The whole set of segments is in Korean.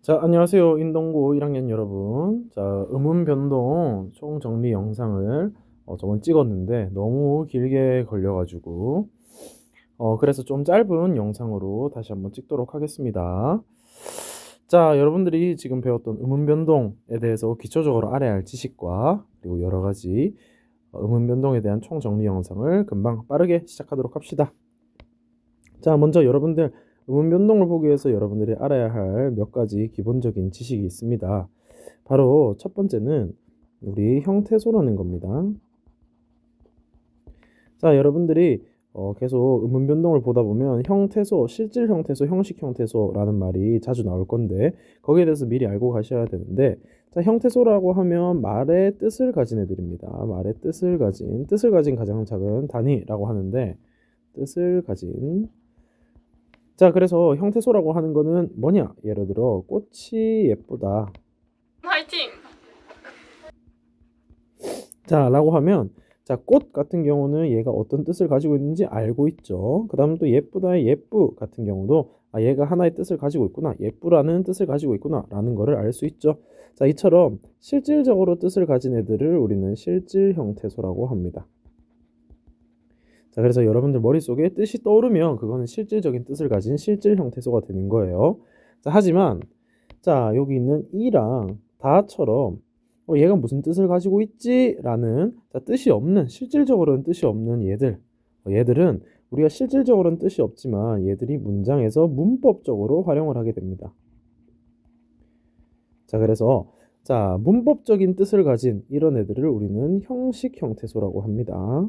자, 안녕하세요. 인동고 1학년 여러분. 자, 음운 변동 총정리 영상을 저번 찍었는데 너무 길게 걸려가지고 그래서 좀 짧은 영상으로 다시 한번 찍도록 하겠습니다. 자, 여러분들이 지금 배웠던 음운 변동에 대해서 기초적으로 알아야 할 지식과 그리고 여러 가지 음운 변동에 대한 총정리 영상을 금방 빠르게 시작하도록 합시다. 자, 먼저 여러분들 음운 변동을 보기 위해서 여러분들이 알아야 할 몇 가지 기본적인 지식이 있습니다. 바로 첫 번째는 우리 형태소라는 겁니다. 자, 여러분들이 계속 음운 변동을 보다 보면 형태소, 실질 형태소, 형식 형태소라는 말이 자주 나올 건데 거기에 대해서 미리 알고 가셔야 되는데, 자, 형태소라고 하면 말의 뜻을 가진 애들입니다. 말의 뜻을 가진 가장 작은 단위라고 하는데, 뜻을 가진. 자, 그래서 형태소라고 하는 거는 뭐냐? 예를 들어 꽃이 예쁘다. 화이팅! 자, 라고 하면, 자, 꽃 같은 경우는 얘가 어떤 뜻을 가지고 있는지 알고 있죠. 그 다음 또 예쁘다의 예쁘 같은 경우도 얘가 하나의 뜻을 가지고 있구나, 예쁘라는 뜻을 가지고 있구나 라는 거를 알 수 있죠. 자, 이처럼 실질적으로 뜻을 가진 애들을 우리는 실질 형태소라고 합니다. 자, 그래서 여러분들 머릿속에 뜻이 떠오르면 그거는 실질적인 뜻을 가진 실질 형태소가 되는 거예요. 자, 하지만 자, 여기 있는 이랑 다처럼 얘가 무슨 뜻을 가지고 있지? 라는, 자, 뜻이 없는, 실질적으로는 뜻이 없는 얘들은 우리가 실질적으로는 뜻이 없지만 얘들이 문장에서 문법적으로 활용을 하게 됩니다. 자, 그래서 자, 문법적인 뜻을 가진 이런 애들을 우리는 형식 형태소라고 합니다.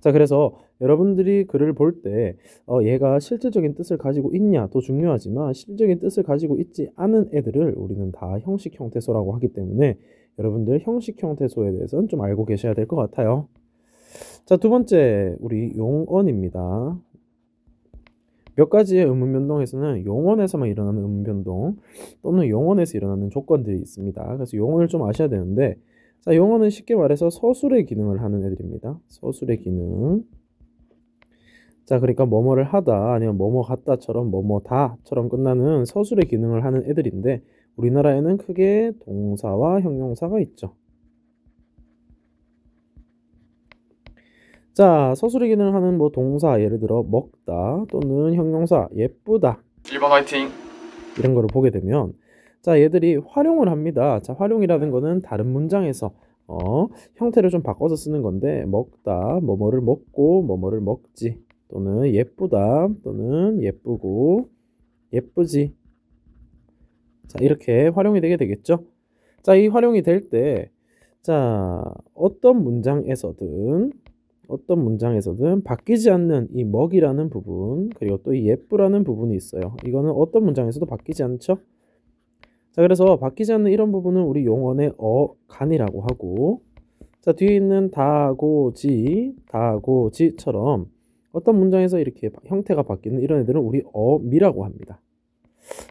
자, 그래서 여러분들이 글을 볼 때 얘가 실질적인 뜻을 가지고 있냐도 중요하지만 실질적인 뜻을 가지고 있지 않은 애들을 우리는 다 형식 형태소라고 하기 때문에 여러분들 형식 형태소에 대해서는 좀 알고 계셔야 될 것 같아요. 자, 두 번째 우리 용언입니다. 몇 가지의 음운 변동에서는 용언에서만 일어나는 음운 변동 또는 용언에서 일어나는 조건들이 있습니다. 그래서 용언을 좀 아셔야 되는데, 자, 용어는 쉽게 말해서 서술의 기능을 하는 애들입니다. 서술의 기능. 자, 그러니까 뭐뭐를 하다 아니면 뭐뭐 같다처럼 뭐뭐다처럼 끝나는 서술의 기능을 하는 애들인데 우리나라에는 크게 동사와 형용사가 있죠. 자, 서술의 기능을 하는 뭐 동사, 예를 들어 먹다 또는 형용사 예쁘다 1번 화이팅! 이런 거를 보게 되면, 자, 얘들이 활용을 합니다. 자, 활용이라는 거는 다른 문장에서 형태를 좀 바꿔서 쓰는 건데, 먹다, 뭐뭐를 먹고 뭐뭐를 먹지, 또는 예쁘다 또는 예쁘고 예쁘지. 자, 이렇게 활용이 되게 되겠죠. 자, 이 활용이 될 때, 자, 어떤 문장에서든 바뀌지 않는 이 먹이라는 부분, 그리고 또 이 예쁘라는 부분이 있어요. 이거는 어떤 문장에서도 바뀌지 않죠. 자, 그래서 바뀌지 않는 이런 부분은 우리 용언의 어간이라고 하고, 자, 뒤에 있는 다고지처럼 어떤 문장에서 이렇게 형태가 바뀌는 이런 애들은 우리 어미라고 합니다.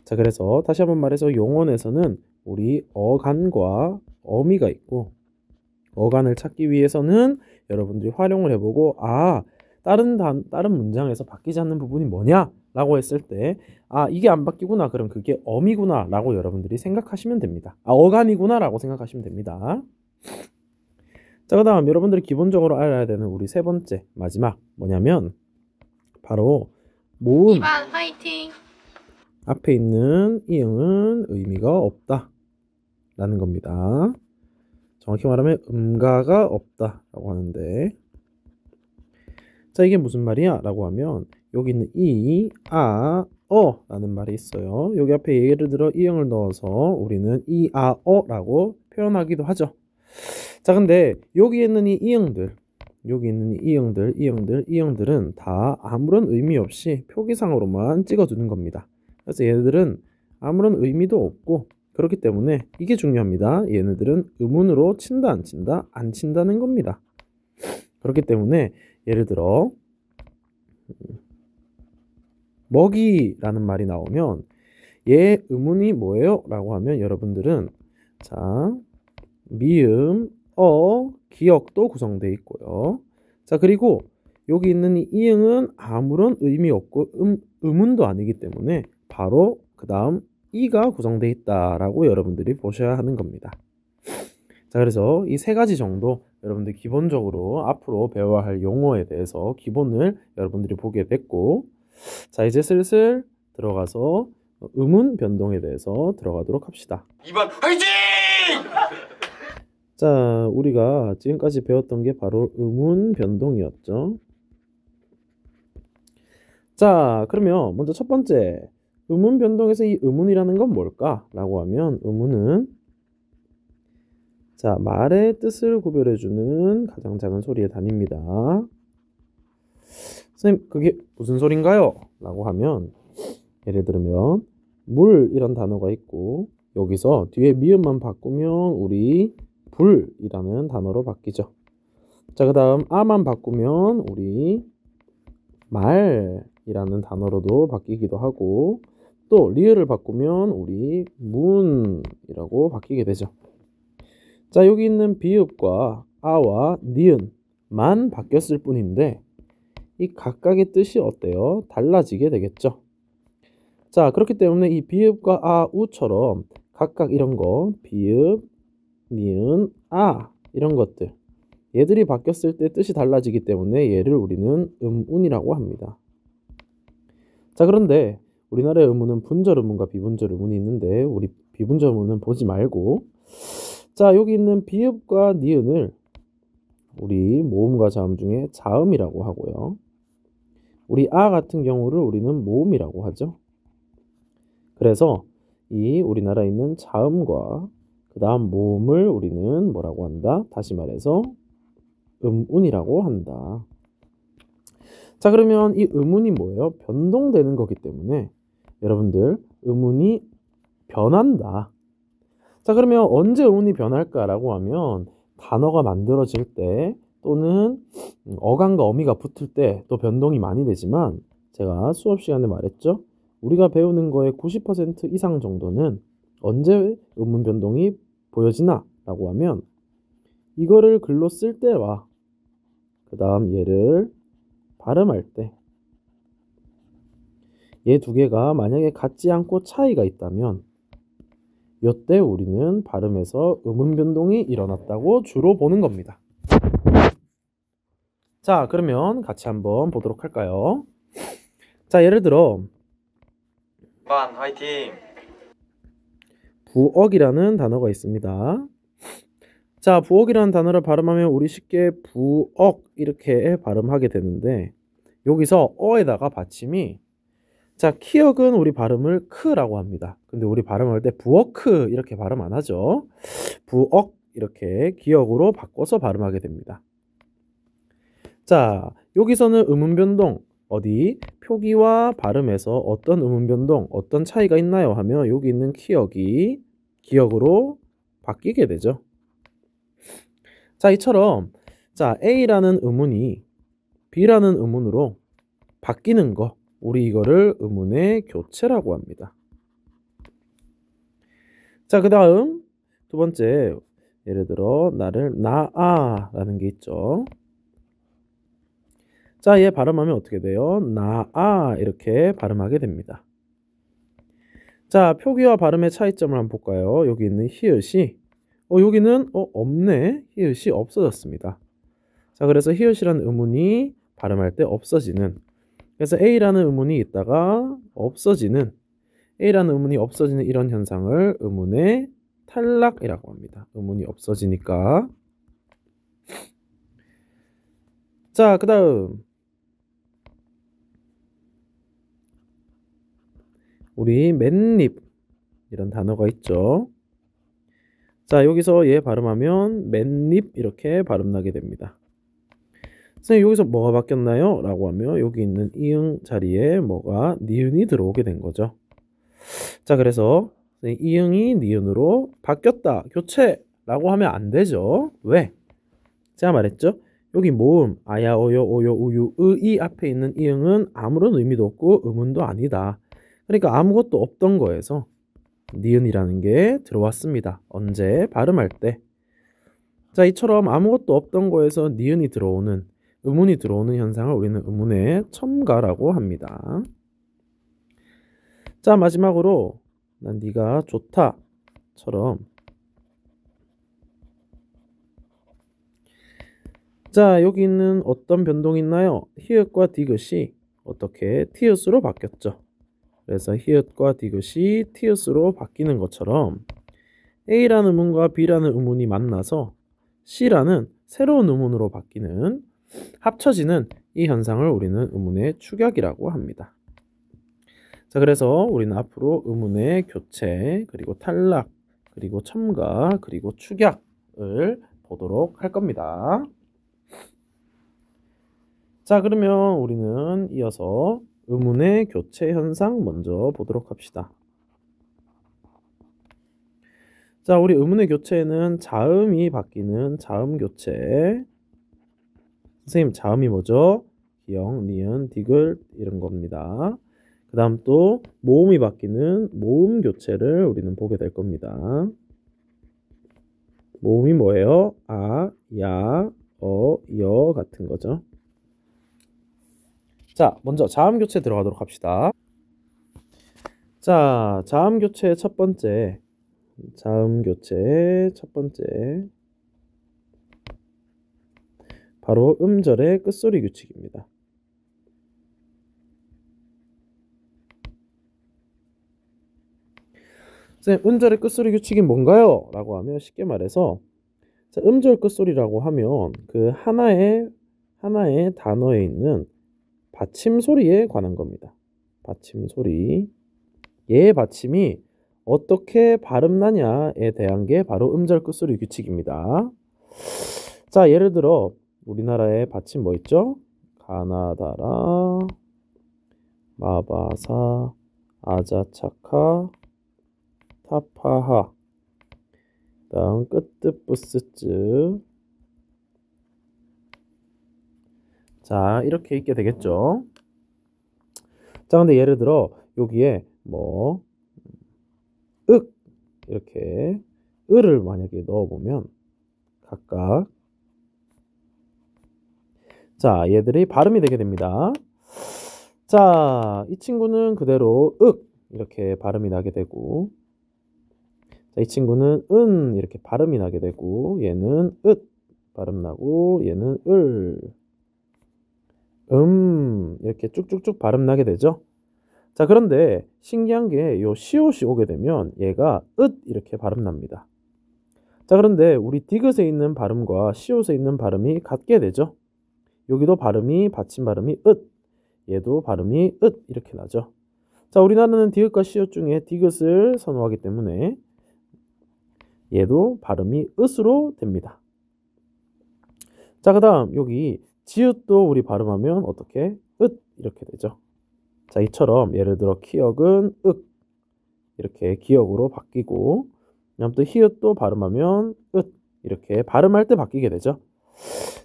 자, 그래서 다시 한번 말해서 용언에서는 우리 어간과 어미가 있고, 어간을 찾기 위해서는 여러분들이 활용을 해보고, 다른 문장에서 바뀌지 않는 부분이 뭐냐? 라고 했을 때, 이게 안 바뀌구나. 그럼 그게 어미구나. 라고 여러분들이 생각하시면 됩니다. 어간이구나. 라고 생각하시면 됩니다. 자, 그 다음 여러분들이 기본적으로 알아야 되는 우리 세 번째, 마지막 뭐냐면, 바로 모음. 2번 화이팅! 앞에 있는 이응은 의미가 없다. 라는 겁니다. 정확히 말하면 음가가 없다. 라고 하는데, 자, 이게 무슨 말이야? 라고 하면 여기 있는 라는 말이 있어요. 여기 앞에 예를 들어 이응을 넣어서 우리는 라고 표현하기도 하죠. 자, 근데 여기 있는 이 이응들은 다 아무런 의미 없이 표기상으로만 찍어두는 겁니다. 그래서 얘네들은 아무런 의미도 없고, 그렇기 때문에 이게 중요합니다. 얘네들은 음운으로 친다 안 친다? 안 친다는 겁니다. 그렇기 때문에 예를 들어 먹이라는 말이 나오면 얘 음운이 뭐예요? 라고 하면 여러분들은, 자, 미음, 기역도 구성되어 있고요. 자, 그리고 여기 있는 이 이응은 아무런 의미 없고 의문도 아니기 때문에 바로 그 다음 이가 구성되어 있다라고 여러분들이 보셔야 하는 겁니다. 자, 그래서 이 세 가지 정도 여러분들 기본적으로 앞으로 배워야 할 용어에 대해서 기본을 여러분들이 보게 됐고, 자, 이제 슬슬 들어가서 음운 변동에 대해서 들어가도록 합시다. 2번 화이팅! 자, 우리가 지금까지 배웠던 게 바로 음운 변동이었죠. 자, 그러면 먼저 첫 번째 음운 변동에서 이 음운이라는 건 뭘까? 라고 하면 음운은 자, 말의 뜻을 구별해주는 가장 작은 소리의 단위입니다. 선생님, 그게 무슨 소린가요? 라고 하면 예를 들면 물이란 단어가 있고 여기서 뒤에 미음만 바꾸면 우리 불이라는 단어로 바뀌죠. 자, 그 다음 아만 바꾸면 우리 말이라는 단어로도 바뀌기도 하고 또 리을을 바꾸면 우리 문이라고 바뀌게 되죠. 자, 여기 있는 비읍과 아와 니은만 바뀌었을 뿐인데 이 각각의 뜻이 어때요? 달라지게 되겠죠. 자, 그렇기 때문에 이 비읍과 아, 우처럼 각각 이런 거 비읍, 니은, 아 이런 것들 얘들이 바뀌었을 때 뜻이 달라지기 때문에 얘를 우리는 음운이라고 합니다. 자, 그런데 우리나라의 음운은 분절 음운과 비분절 음운이 있는데 우리 비분절 음운은 보지 말고 자, 여기 있는 비읍과 니은을 우리 모음과 자음 중에 자음이라고 하고요. 우리 아 같은 경우를 우리는 모음이라고 하죠. 그래서 이 우리나라에 있는 자음과 그 다음 모음을 우리는 뭐라고 한다? 다시 말해서 음운이라고 한다. 자, 그러면 이 음운이 뭐예요? 변동되는 거기 때문에 여러분들 음운이 변한다. 자, 그러면 언제 음운이 변할까라고 하면 단어가 만들어질 때 또는 어간과 어미가 붙을 때 또 변동이 많이 되지만 제가 수업 시간에 말했죠. 우리가 배우는 거의 90% 이상 정도는 언제 음운 변동이 보여지나 라고 하면 이거를 글로 쓸 때와 그 다음 얘를 발음할 때 얘 두 개가 만약에 같지 않고 차이가 있다면 이때 우리는 발음에서 음운 변동이 일어났다고 주로 보는 겁니다. 자, 그러면 같이 한번 보도록 할까요? 자, 예를 들어 2번 화이팅! 부엌이라는 단어가 있습니다. 자, 부엌이라는 단어를 발음하면 우리 쉽게 부엌 이렇게 발음하게 되는데 여기서 어에다가 받침이 자, 키역은 우리 발음을 크라고 합니다. 근데 우리 발음할 때 부엌크 이렇게 발음 안 하죠. 부엌 이렇게 기역으로 바꿔서 발음하게 됩니다. 자, 여기서는 음운 변동 어디 표기와 발음에서 어떤 음운 변동 어떤 차이가 있나요 하면 여기 있는 키역이 기역으로 바뀌게 되죠. 자, 이처럼 자, A라는 음운이 B라는 음운으로 바뀌는 거 우리 이거를 음운의 교체라고 합니다. 자, 그 다음 두 번째 예를 들어 나를 나아라는 게 있죠. 자, 얘 발음하면 어떻게 돼요? 나아 이렇게 발음하게 됩니다. 자, 표기와 발음의 차이점을 한번 볼까요? 여기 있는 히읗이 여기는 없네. 히읗이 없어졌습니다. 자, 그래서 히읗이라는 음운이 발음할 때 없어지는 그래서 A라는 음운이 있다가 없어지는 A라는 음운이 없어지는 이런 현상을 음운의 탈락이라고 합니다. 음운이 없어지니까. 자, 그 다음 우리 맨입 이런 단어가 있죠. 자, 여기서 얘 발음하면 맨입 이렇게 발음나게 됩니다. 선생님, 여기서 뭐가 바뀌었나요? 라고 하면 여기 있는 이응 자리에 뭐가 니은이 들어오게 된 거죠. 자, 그래서 이응이 니은으로 바뀌었다 교체라고 하면 안 되죠. 왜? 제가 말했죠. 여기 모음 아야 어요 오요 우유 의이 앞에 있는 이응은 아무런 의미도 없고 음운도 아니다. 그러니까 아무것도 없던 거에서 니은이라는 게 들어왔습니다. 언제? 발음할 때. 자, 이처럼 아무것도 없던 거에서 니은이 들어오는 음운이 들어오는 현상을 우리는 음운의 첨가라고 합니다. 자, 마지막으로 난 네가 좋다처럼, 자, 여기 있는 어떤 변동이 있나요? 히읗과 디귿이 어떻게 티읕으로 바뀌었죠. 그래서 히읗과 디귿이 티읕으로 바뀌는 것처럼 A라는 음운과 B라는 음운이 만나서 C라는 새로운 음운으로 바뀌는, 합쳐지는 이 현상을 우리는 음운의 축약이라고 합니다. 자, 그래서 우리는 앞으로 음운의 교체, 그리고 탈락, 그리고 첨가, 그리고 축약을 보도록 할 겁니다. 자, 그러면 우리는 이어서 음운의 교체 현상 먼저 보도록 합시다. 자, 우리 음운의 교체에는 자음이 바뀌는 자음 교체. 선생님, 자음이 뭐죠? 기역, 니은, 디귿 이런 겁니다. 그 다음 또 모음이 바뀌는 모음 교체를 우리는 보게 될 겁니다. 모음이 뭐예요? 아, 야, 여 같은 거죠. 자, 먼저 자음 교체 들어가도록 합시다. 자, 자음 교체 첫 번째. 자음 교체 첫 번째. 바로 음절의 끝소리 규칙입니다. 선생님, 음절의 끝소리 규칙이 뭔가요? 라고 하면 쉽게 말해서, 자, 음절 끝소리라고 하면 그 하나의 단어에 있는 받침 소리에 관한 겁니다. 받침 소리. 얘의 받침이 어떻게 발음나냐에 대한 게 바로 음절 끝소리 규칙입니다. 자, 예를 들어 우리나라의 받침 뭐 있죠? 가나다라, 마바사, 아자차카, 타파하, 다음 끄뜨뿌스쯔. 자, 이렇게 읽게 되겠죠. 자, 근데 예를 들어 여기에 뭐 윽 이렇게 을을 만약에 넣어보면 각각, 자, 얘들이 발음이 되게 됩니다. 자, 이 친구는 그대로 윽 이렇게 발음이 나게 되고, 자, 이 친구는 은 이렇게 발음이 나게 되고, 얘는 읒 발음 나고, 얘는 을, 이렇게 쭉쭉쭉 발음 나게 되죠. 자, 그런데 신기한 게 요 시옷이 오게 되면 얘가 읒 이렇게 발음 납니다. 자, 그런데 우리 디귿에 있는 발음과 시옷에 있는 발음이 같게 되죠. 여기도 발음이, 받침 발음이 읒, 얘도 발음이 읒 이렇게 나죠. 자, 우리나라는 디귿과 시옷 중에 디귿을 선호하기 때문에 얘도 발음이 읒으로 됩니다. 자, 그 다음 여기 지읒도 우리 발음하면 어떻게? 읒 이렇게 되죠. 자, 이처럼 예를 들어 키역은 윽 이렇게 기역으로 바뀌고, 그다음 또 히읗도 발음하면 읒 이렇게 발음할 때 바뀌게 되죠.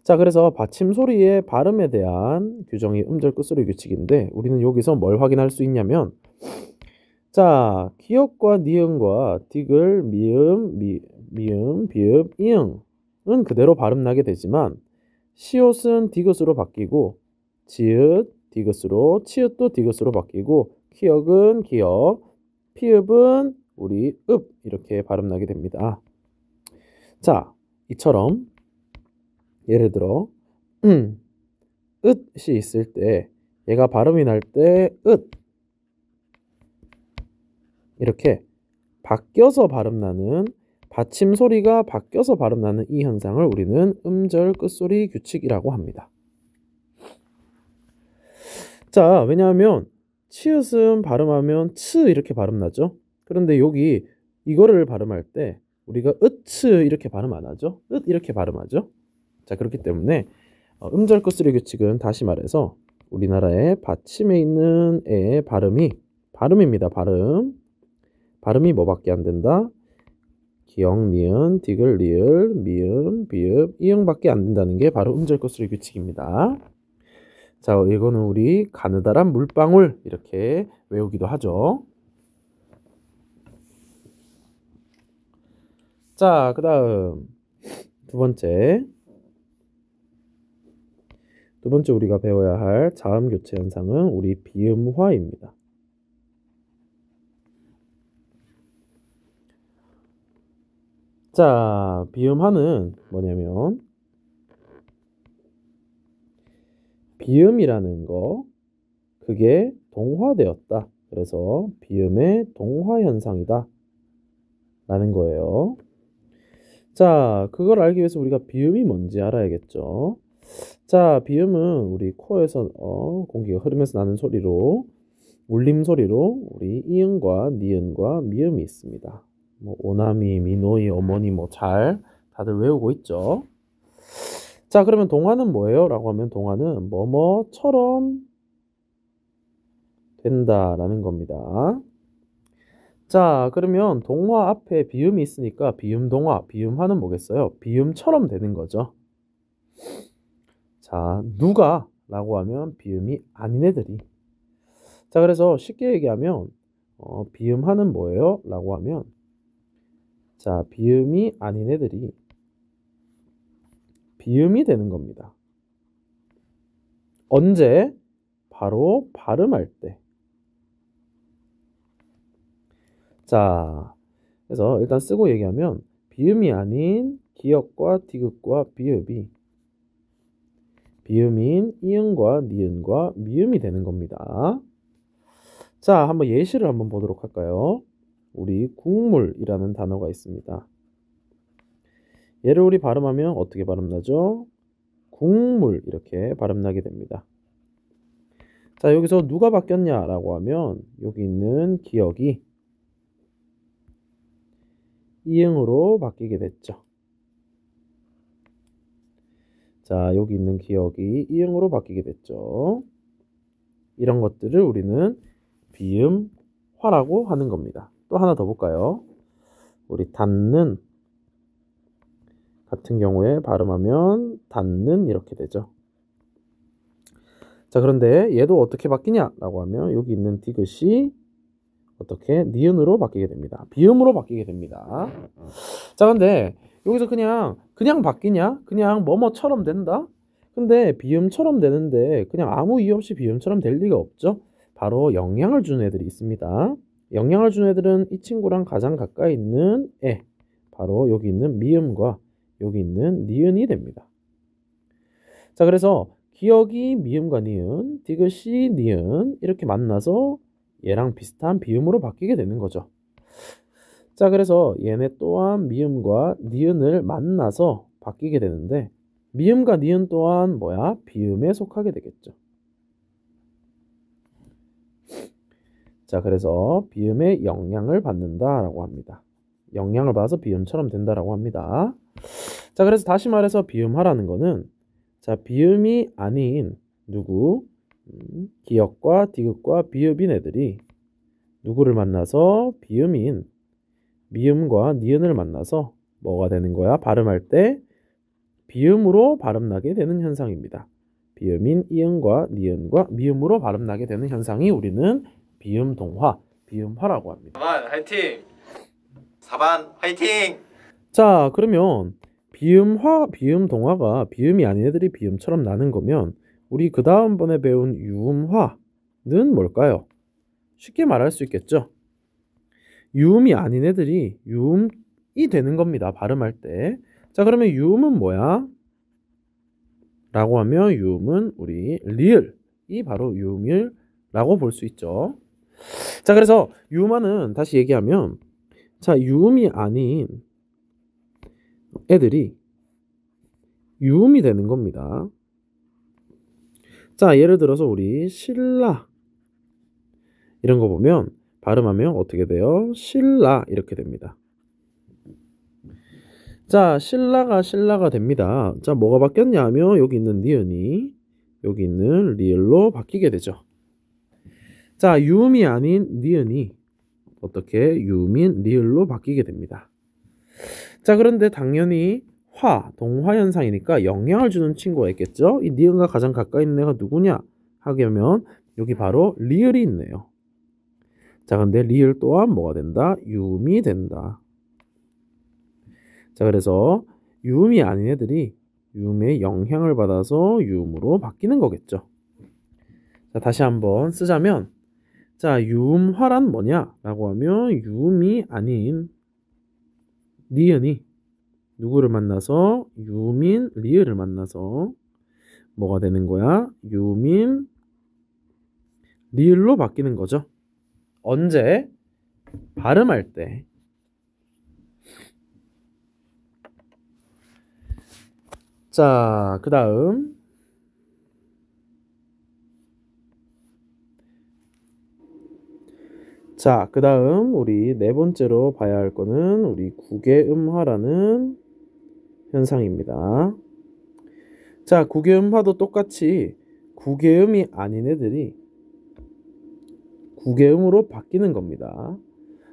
자, 그래서 받침 소리의 발음에 대한 규정이 음절 끝소리 규칙인데, 우리는 여기서 뭘 확인할 수 있냐면, 자, 기역과 니은과 디귿, 미음, 비읍, 이응은 그대로 발음 나게 되지만, 시옷은 디귿으로 바뀌고, 지읒 디귿으로, 치읒도 디귿으로 바뀌고, 키역은 기역, 피읍은 우리 읍 이렇게 발음 나게 됩니다. 자, 이처럼 예를 들어 읒이 있을 때 얘가 발음이 날 때 읒 이렇게 바뀌어서 발음나는, 받침 소리가 바뀌어서 발음나는 이 현상을 우리는 음절 끝소리 규칙이라고 합니다. 자, 왜냐하면 치읓은 발음하면 츠 이렇게 발음나죠. 그런데 여기 이거를 발음할 때 우리가 으츠 이렇게 발음 안 하죠. 읒 이렇게 발음하죠. 자, 그렇기 때문에 음절 끝소리 규칙은 다시 말해서 우리나라의 받침에 있는 애의 발음입니다. 발음이 뭐밖에 안 된다? 기역, 니은, 디귿, 리을, 미음, 비읍, 이응밖에 안 된다는 게 바로 음절 끝소리 규칙입니다. 자, 이거는 우리 가느다란 물방울 이렇게 외우기도 하죠. 자, 그 다음 두 번째. 두 번째 우리가 배워야 할 자음 교체 현상은 우리 비음화입니다. 자, 비음화는 뭐냐면 비음이라는 거 그게 동화되었다. 그래서 비음의 동화 현상이다 라는 거예요. 자, 그걸 알기 위해서 우리가 비음이 뭔지 알아야겠죠. 자, 비음은 우리 코에서 공기가 흐르면서 나는 소리로 울림 소리로 우리 이응과 니은과 미음이 있습니다. 뭐 오나미, 미노이, 어머니 뭐 잘 다들 외우고 있죠. 자, 그러면 동화는 뭐예요? 라고 하면 동화는 뭐뭐처럼 된다라는 겁니다. 자, 그러면 동화 앞에 비음이 있으니까 비음동화, 비음화는 뭐겠어요? 비음처럼 되는 거죠. 자, 누가? 라고 하면 비음이 아닌 애들이. 자, 그래서 쉽게 얘기하면 비음하는 뭐예요? 라고 하면 자, 비음이 아닌 애들이 비음이 되는 겁니다. 언제? 바로 발음할 때. 자, 그래서 일단 쓰고 얘기하면 비음이 아닌 기역과 디귿과 비읍이 비음인 이응과 니은과 미음이 되는 겁니다. 자, 한번 예시를 한번 보도록 할까요? 우리 국물이라는 단어가 있습니다. 얘를 우리 발음하면 어떻게 발음나죠? 국물 이렇게 발음나게 됩니다. 자, 여기서 누가 바뀌었냐라고 하면 여기 있는 기역이 이응으로 바뀌게 됐죠. 자, 여기 있는 기역이 이응으로 바뀌게 됐죠. 이런 것들을 우리는 비음화라고 하는 겁니다. 또 하나 더 볼까요? 우리 닿는 같은 경우에 발음하면 닿는 이렇게 되죠. 자, 그런데 얘도 어떻게 바뀌냐라고 하면 여기 있는 디귿이 어떻게 니은으로 바뀌게 됩니다. 비음으로 바뀌게 됩니다. 자, 근데 여기서 그냥 바뀌냐? 그냥 뭐뭐처럼 된다? 근데 비음처럼 되는데 그냥 아무 이유 없이 비음처럼 될 리가 없죠. 바로 영향을 주는 애들이 있습니다. 영향을 주는 애들은 이 친구랑 가장 가까이 있는 애, 바로 여기 있는 미음과 여기 있는 니은이 됩니다. 자, 그래서 기역이 미음과 니은, 디귿이 니은 이렇게 만나서 얘랑 비슷한 비음으로 바뀌게 되는 거죠. 자, 그래서 얘네 또한 미음과 니은을 만나서 바뀌게 되는데 미음과 니은 또한 뭐야? 비음에 속하게 되겠죠. 자, 그래서 비음의 영향을 받는다라고 합니다. 영향을 받아서 비음처럼 된다라고 합니다. 자, 그래서 다시 말해서 비음하라는 거는 자, 비음이 아닌 누구? 기역과 디귿과 비읍인 애들이 누구를 만나서 비음인 미음과 니은을 만나서 뭐가 되는 거야? 발음할 때 비음으로 발음나게 되는 현상입니다. 비음인 이응과 니은과 미음으로 발음나게 되는 현상이 우리는 비음동화, 비음화라고 합니다. 4반 화이팅! 4반 화이팅! 자, 그러면 비음화, 비음동화가 비음이 아닌 애들이 비음처럼 나는 거면 우리 그 다음번에 배운 유음화는 뭘까요? 쉽게 말할 수 있겠죠. 유음이 아닌 애들이 유음이 되는 겁니다. 발음할 때. 자, 그러면 유음은 뭐야? 라고 하면 유음은 우리 리을이 바로 유음이라고 볼 수 있죠. 자, 그래서 유음화는 다시 얘기하면 자, 유음이 아닌 애들이 유음이 되는 겁니다. 자, 예를 들어서 우리 신라 이런 거 보면 발음하면 어떻게 돼요? 신라 이렇게 됩니다. 자, 신라가 됩니다. 자, 뭐가 바뀌었냐 하면 여기 있는 니은이 여기 있는 리을로 바뀌게 되죠. 자, 유음이 아닌 니은이 어떻게 유음인 리을로 바뀌게 됩니다. 자, 그런데 당연히 동화 현상이니까 영향을 주는 친구가 있겠죠. 이 니은과 가장 가까이 있는 애가 누구냐 하면 여기 바로 리을이 있네요. 자, 근데 리을 또한 뭐가 된다? 유음이 된다. 자, 그래서 유음이 아닌 애들이 유음의 영향을 받아서 유음으로 바뀌는 거겠죠. 자, 다시 한번 쓰자면, 자, 유음화란 뭐냐라고 하면 유음이 아닌 니은이 누구를 만나서 유음인 리을을 만나서 뭐가 되는 거야? 유음인 리을로 바뀌는 거죠. 언제? 발음할 때. 자, 그 다음 우리 네 번째로 봐야 할 거는 우리 국외음화라는 현상입니다. 자, 국외음화도 똑같이 국외음이 아닌 애들이 국외음으로 바뀌는 겁니다.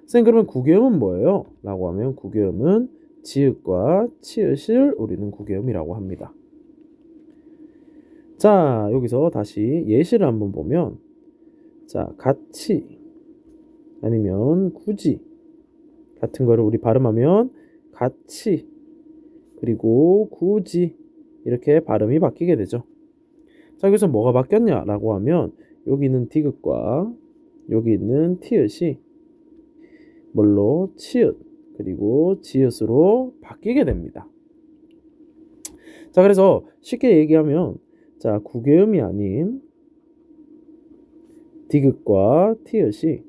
선생님, 그러면 국외음은 뭐예요? 라고 하면 국외음은 지읒과 치읓을 우리는 국외음이라고 합니다. 자, 여기서 다시 예시를 한번 보면, 자, 같이 아니면 굳이 같은 거를 우리 발음하면 같이 그리고 굳이 이렇게 발음이 바뀌게 되죠. 자, 여기서 뭐가 바뀌었냐라고 하면 여기 있는 디귿과 여기 있는 티읕이 뭘로? 치읓 그리고 지읒으로 바뀌게 됩니다. 자, 그래서 쉽게 얘기하면 자, 국외음이 아닌 디귿과 티읕이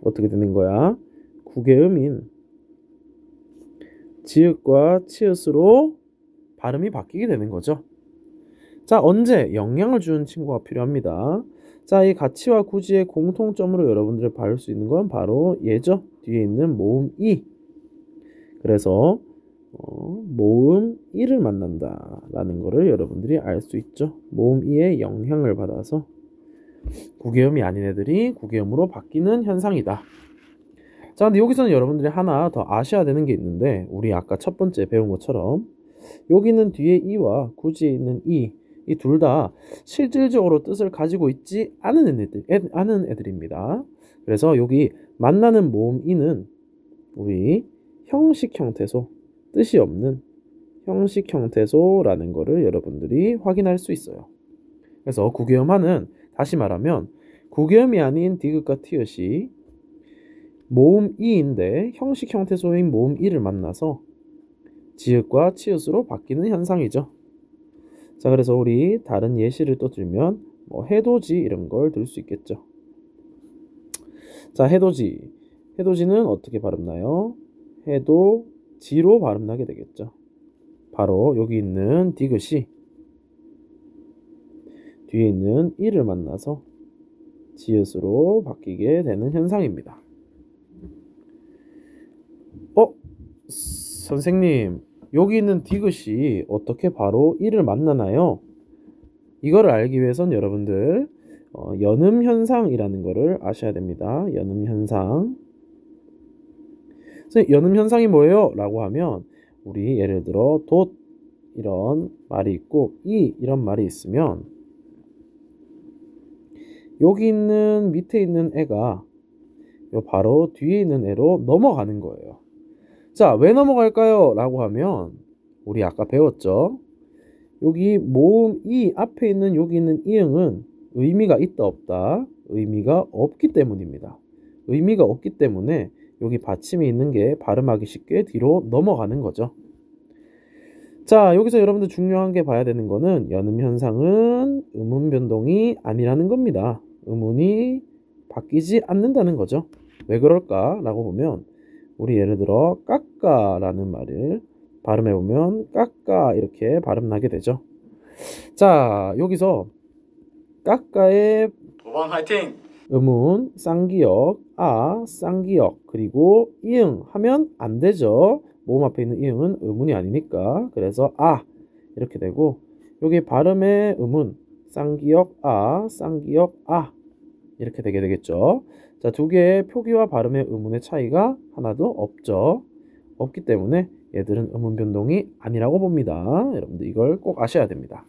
어떻게 되는 거야? 국외음인 지읒과 치읓으로 발음이 바뀌게 되는 거죠. 자, 언제? 영향을 주는 친구가 필요합니다. 자, 이 가치와 구지의 공통점으로 여러분들이 봐줄 수 있는 건 바로 얘죠. 뒤에 있는 모음 이. 그래서 모음 이를 만난다 라는 거를 여러분들이 알 수 있죠. 모음 이의 영향을 받아서 국외음이 아닌 애들이 국외음으로 바뀌는 현상이다. 자, 근데 여기서는 여러분들이 하나 더 아셔야 되는 게 있는데, 우리 아까 첫 번째 배운 것처럼 여기는 뒤에 이와 구지에 있는 이 둘 다 실질적으로 뜻을 가지고 있지 않은 애들입니다. 그래서 여기 만나는 모음 이는 우리 형식 형태소, 뜻이 없는 형식 형태소라는 거를 여러분들이 확인할 수 있어요. 그래서 국외음화는 다시 말하면 국외음이 아닌 디귿과 티읕이 모음 이인데 형식 형태소인 모음 이를 만나서 지읒과 치읓으로 바뀌는 현상이죠. 자, 그래서 우리 다른 예시를 또 들면 뭐 해돋이 이런 걸 들 수 있겠죠. 자, 해돋이는 어떻게 발음나요? 해돋지로 발음나게 되겠죠. 바로 여기 있는 디귿이 뒤에 있는 이를 만나서 지읒으로 바뀌게 되는 현상입니다. 선생님, 여기 있는 디귿이 어떻게 바로 이를 만나나요? 이거를 알기 위해선 여러분들 연음현상이라는 거를 아셔야 됩니다. 연음현상. 연음현상이 뭐예요? 라고 하면 우리 예를 들어 돛 이런 말이 있고 이 이런 말이 있으면 여기 있는 밑에 있는 애가 바로 뒤에 있는 애로 넘어가는 거예요. 자, 왜 넘어갈까요? 라고 하면 우리 아까 배웠죠. 여기 모음 이 앞에 있는 여기 있는 이응은 의미가 있다 없다? 의미가 없기 때문입니다. 의미가 없기 때문에 여기 받침이 있는 게 발음하기 쉽게 뒤로 넘어가는 거죠. 자, 여기서 여러분들 중요한 게 봐야 되는 거는 연음현상은 음운 변동이 아니라는 겁니다. 음운이 바뀌지 않는다는 거죠. 왜 그럴까? 라고 보면 우리 예를 들어 깎아라는 말을 발음해보면 깎아 이렇게 발음나게 되죠. 자, 여기서 깎아의 5번 화이팅! 음운 쌍기역 쌍기역 그리고 이응 하면 안 되죠. 모음 앞에 있는 이응은 음운이 아니니까. 그래서 이렇게 되고 여기 발음의 음운 쌍기역 쌍기역 이렇게 되게 되겠죠. 자, 두 개의 표기와 발음의 음운의 차이가 하나도 없죠. 없기 때문에 얘들은 음운 변동이 아니라고 봅니다. 여러분들 이걸 꼭 아셔야 됩니다.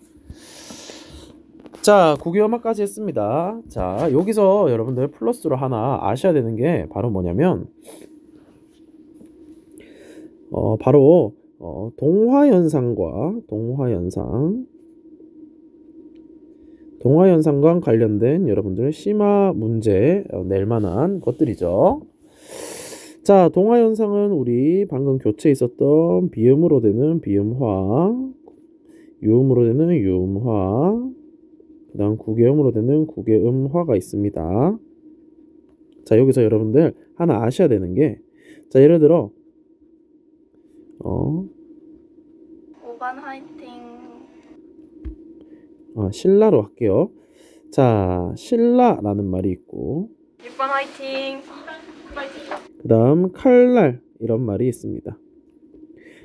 자, 국외음화까지 했습니다. 자, 여기서 여러분들 플러스로 하나 아셔야 되는 게 바로 뭐냐면 바로 동화현상과 관련된 여러분들 심화 문제 낼 만한 것들이죠. 자, 동화현상은 우리 방금 교체에 있었던 비음으로 되는 비음화, 유음으로 되는 유음화, 그 다음 구개음으로 되는 구개음화가 있습니다. 자, 여기서 여러분들 하나 아셔야 되는 게, 자, 예를 들어 5번 화이팅. 신라로 할게요. 자, 신라라는 말이 있고 6번 화이팅. 그 다음 칼날 이런 말이 있습니다.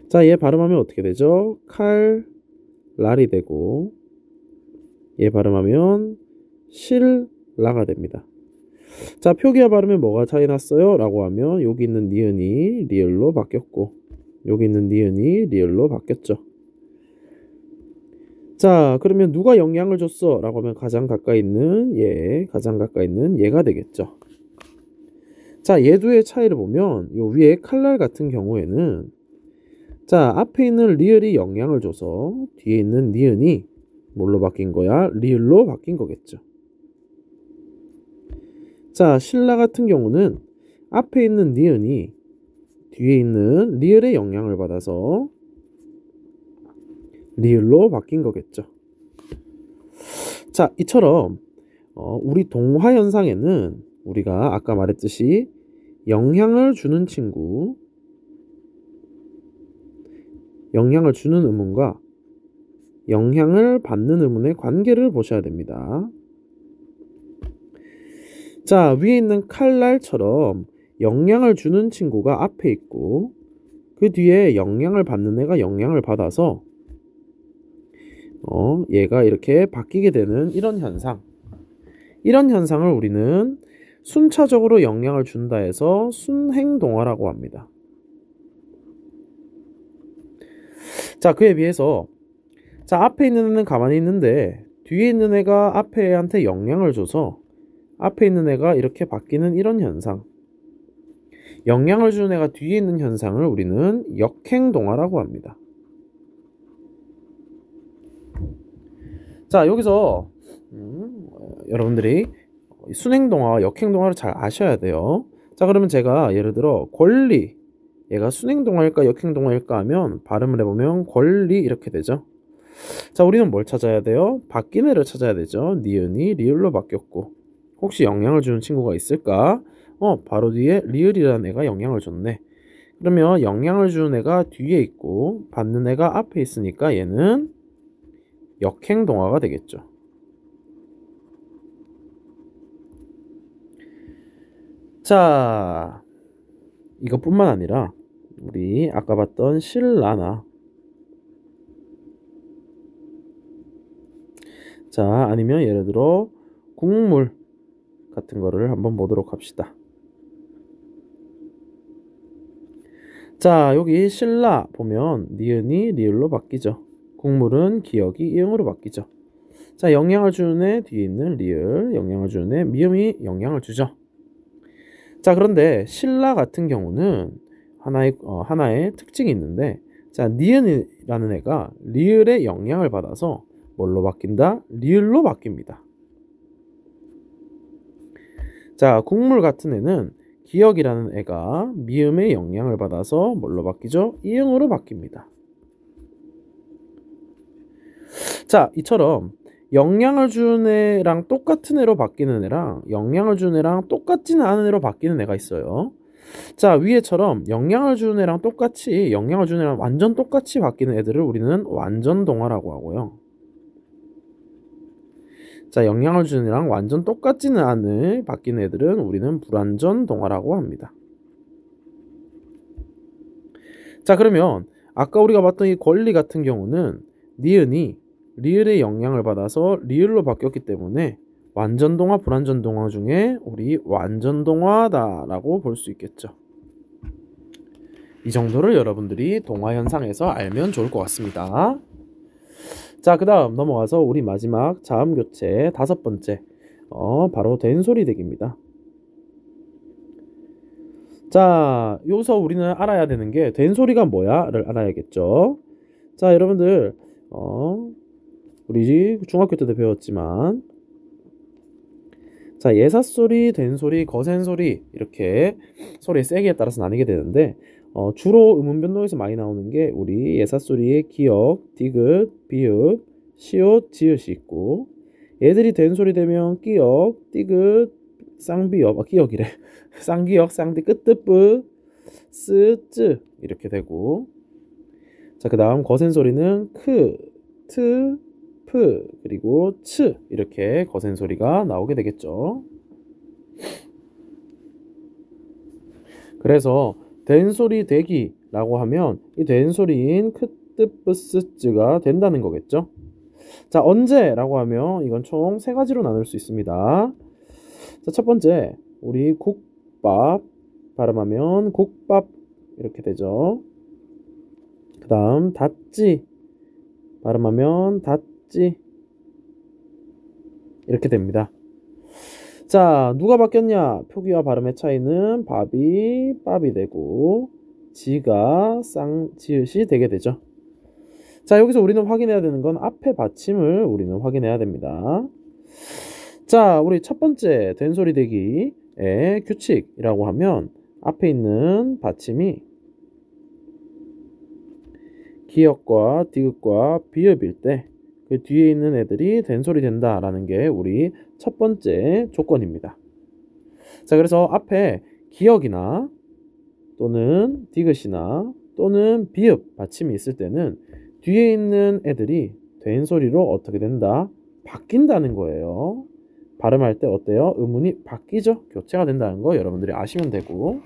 자, 얘 발음하면 어떻게 되죠? 칼날이 되고 얘 발음하면 실라가 됩니다. 자, 표기와 발음에 뭐가 차이 났어요? 라고 하면 여기 있는 니은이 리을로 바뀌었고 여기 있는 니은이 리을로 바뀌었죠. 자, 그러면 누가 영향을 줬어? 라고 하면 가장 가까이 있는 얘가 되겠죠. 자, 얘 두의 차이를 보면 요 위에 칼날 같은 경우에는 자, 앞에 있는 리을이 영향을 줘서 뒤에 있는 니은이 뭘로 바뀐 거야? 리을로 바뀐 거겠죠. 자, 신라 같은 경우는 앞에 있는 니은이 뒤에 있는 리을의 영향을 받아서 리을로 바뀐 거겠죠. 자, 이처럼 우리 동화 현상에는 우리가 아까 말했듯이 영향을 주는 친구, 영향을 주는 의문과 영향을 받는 의문의 관계를 보셔야 됩니다. 자, 위에 있는 칼날처럼 영향을 주는 친구가 앞에 있고 그 뒤에 영향을 받는 애가 영향을 받아서 얘가 이렇게 바뀌게 되는 이런 현상을 우리는 순차적으로 영향을 준다 해서 순행동화라고 합니다. 자, 그에 비해서 자, 앞에 있는 애는 가만히 있는데 뒤에 있는 애가 앞에 애한테 영향을 줘서 앞에 있는 애가 이렇게 바뀌는 이런 현상, 영향을 주는 애가 뒤에 있는 현상을 우리는 역행동화라고 합니다. 자, 여기서 여러분들이 순행동화와 역행동화를 잘 아셔야 돼요. 자, 그러면 제가 예를 들어 권리, 얘가 순행동화일까 역행동화일까 하면 발음을 해보면 권리 이렇게 되죠. 자, 우리는 뭘 찾아야 돼요? 바뀐 애를 찾아야 되죠. 니은이 리을로 바뀌었고 혹시 영향을 주는 친구가 있을까? 바로 뒤에 리을이라는 애가 영향을 줬네. 그러면 영향을 주는 애가 뒤에 있고 받는 애가 앞에 있으니까 얘는 역행동화가 되겠죠. 자, 이것뿐만 아니라 우리 아까 봤던 신라나, 자, 아니면 예를 들어 국물 같은 거를 한번 보도록 합시다. 자, 여기 신라 보면 니은이 리을로 바뀌죠. 국물은 기역이 이응으로 바뀌죠. 자, 영향을 주는 애 뒤에 있는 리을, 영향을 주는 애 미음이 영향을 주죠. 자, 그런데 신라 같은 경우는 하나의 특징이 있는데, 자, 니은이라는 애가 리을의 영향을 받아서 뭘로 바뀐다? 리을로 바뀝니다. 자, 국물 같은 애는 기역이라는 애가 미음의 영향을 받아서 뭘로 바뀌죠? 이응으로 바뀝니다. 자, 이처럼 영향을 주는 애랑 똑같은 애로 바뀌는 애랑 영향을 주는 애랑 똑같지는 않은 애로 바뀌는 애가 있어요. 자, 위에처럼 영향을 주는 애랑 똑같이, 영향을 주는 애랑 완전 똑같이 바뀌는 애들을 우리는 완전동화라고 하고요. 자, 영향을 주는 애랑 완전 똑같지는 않은 바뀌는 애들은 우리는 불완전동화라고 합니다. 자, 그러면 아까 우리가 봤던 이 권리 같은 경우는 니은이 리을의 영향을 받아서 리을로 바뀌었기 때문에 완전동화, 불완전동화 중에 우리 완전동화다라고 볼 수 있겠죠. 이 정도를 여러분들이 동화현상에서 알면 좋을 것 같습니다. 자, 그 다음 넘어가서 우리 마지막 자음교체 5번째 바로 된소리 대기입니다. 자, 여기서 우리는 알아야 되는 게 된소리가 뭐야를 알아야겠죠. 자, 여러분들 우리 중학교 때도 배웠지만 자, 예사소리, 된소리, 거센소리 이렇게 소리의 세기에 따라서 나뉘게 되는데 주로 음운 변동에서 많이 나오는 게 우리 예사소리의 기역, 디귿, 비읍, 시옷, 지읒이 있고 얘들이 된소리 되면 끼역, 디귿, 쌍비역, 끼역이래. 쌍기역, 쌍디, 끝뜨뿌, 쓰, 쯔 이렇게 되고 자, 그 다음 거센소리는 크, 트, 프 그리고 츠 이렇게 거센소리가 나오게 되겠죠. 그래서 된소리 되기라고 하면 이 된소리인 크, 뜨, 뿌, 쓰, 쯔가 된다는 거겠죠. 자, 언제라고 하면 이건 총 세 가지로 나눌 수 있습니다. 자, 첫 번째 우리 국밥 발음하면 국밥 이렇게 되죠. 그 다음 닷지 발음하면 닷지 이렇게 됩니다. 자, 누가 바뀌었냐? 표기와 발음의 차이는 밥이 밥이 되고 지가 쌍지읒이 되게 되죠. 자, 여기서 우리는 확인해야 되는 건 앞에 받침을 우리는 확인해야 됩니다. 자, 우리 첫 번째 된소리 되기의 규칙이라고 하면 앞에 있는 받침이 기역과 디귿과 비읍일 때 그 뒤에 있는 애들이 된소리 된다라는 게 우리 첫 번째 조건입니다. 자, 그래서 앞에 기역이나 또는 디귿이나 또는 비읍 받침이 있을 때는 뒤에 있는 애들이 된소리로 어떻게 된다? 바뀐다는 거예요. 발음할 때 어때요? 음운이 바뀌죠? 교체가 된다는 거 여러분들이 아시면 되고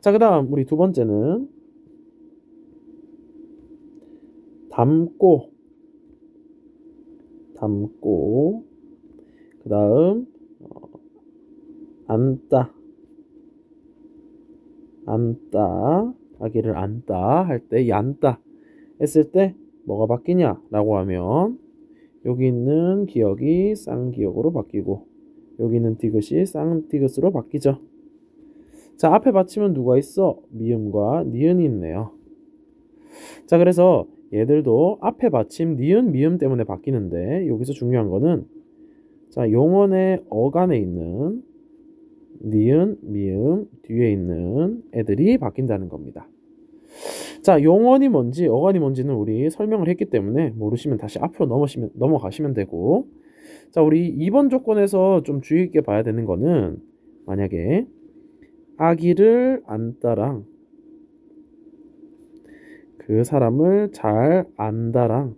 자, 그 다음 우리 두 번째는 담고 그 다음 안다 아기를 안다 할 때 얀다 했을 때 뭐가 바뀌냐 라고 하면 여기 있는 기역이 쌍기역으로 바뀌고 여기 있는 디귿이 쌍디귿으로 바뀌죠. 자, 앞에 받침은 누가 있어? 미음과 니은이 있네요. 자, 그래서 얘들도 앞에 받침 니은, 미음 때문에 바뀌는데 여기서 중요한 거는 자, 용언의 어간에 있는 니은, 미음 뒤에 있는 애들이 바뀐다는 겁니다. 자, 용언이 뭔지 어간이 뭔지는 우리 설명을 했기 때문에 모르시면 다시 앞으로 넘어가시면 되고 자, 우리 2번 조건에서 좀 주의 있게 봐야 되는 거는 만약에 아기를 안다랑 그 사람을 잘 안다랑